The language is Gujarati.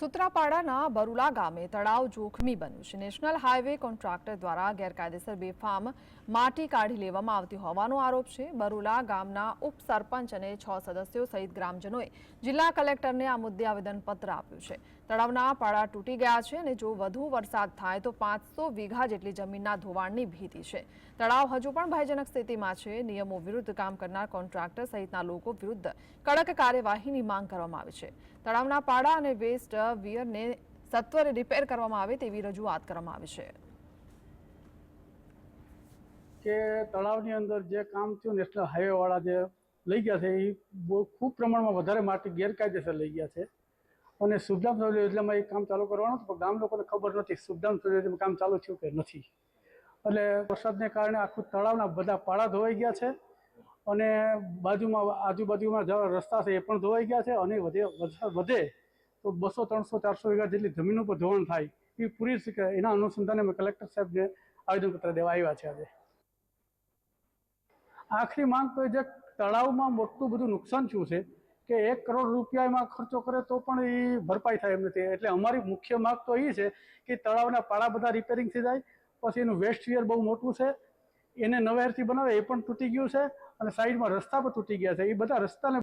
સુત્રાપાડાના બરુલા ગામે તળાવ જોખમી બન્યું છે। નેશનલ હાઈવે કોન્ટ્રાક્ટર દ્વારા ગેરકાયદેસર બેફામ માટી કાઢી લેવામાં આવતી હોવાનો આરોપ છે। બરુલા ગામના ઉપસરપંચ અને 6 સદસ્યો સહિત ગ્રામજનોએ જિલ્લા કલેક્ટરને આ મુદ્દે આવેદનપત્ર આપ્યું છે। તળાવના પાળા તૂટી ગયા છે અને જો વધુ વરસાદ થાય તો 500 વીઘા જેટલી જમીનના ધોવાણની ભીતિ છે। તળાવ હજુ પણ ભયજનક સ્થિતિમાં છે। નિયમો વિરુદ્ધ કામ કરનાર કોન્ટ્રાક્ટર સહિતના લોકો વિરુદ્ધ કડક કાર્યવાહીની માંગ કરવામાં આવી છે। તળાવના પાળા અને વેસ્ટ વિયરને સત્વરે રિપેર કરવામાં આવે તેવી રજૂઆત કરવામાં આવી છે। કે તળાવની અંદર જે કામ થયું નેશનલ હાઈવે વાળા જે લઈ ગયા છે એ ખૂબ પ્રમાણમાં વધારે માટી ગેરકાયદેસર લઈ ગયા છે અને સુખધામ સૌર યોજનામાં એ કામ ચાલુ કરવાનું હતું, પણ ગામ લોકોને ખબર નથી સુખધામ સૌર યોજનામાં કામ ચાલુ થયું કે નથી। એટલે વરસાદને કારણે આખું તળાવના બધા પાળા ધોવાઈ ગયા છે અને આજુબાજુમાં જે રસ્તા છે એ પણ ધોવાઈ ગયા છે અને વરસાદ વધે તો 200, 300, 400 વીઘા જેટલી જમીન ઉપર ધોવાણ થાય એ પૂરી શકે। એના અનુસંધાને અમે કલેક્ટર સાહેબને આવેદનપત્ર દેવા આવ્યા છે। આજે આખરી માંગ તો જે તળાવમાં મોટું બધું નુકસાન થયું છે કે 1 કરોડ રૂપિયા એમાં ખર્ચો કરે તો પણ એ ભરપાઈ થાય એમ નથી। એટલે અમારી મુખ્ય માંગ તો એ છે કે તળાવના પાળા બધા રિપેરિંગ થઈ જાય, પછી એનું વેસ્ટ વિયર બહુ મોટું છે એને નવેરથી બનાવે, એ પણ તૂટી ગયું છે અને સાઈડમાં રસ્તા પણ તૂટી ગયા છે। એ બધા રસ્તાને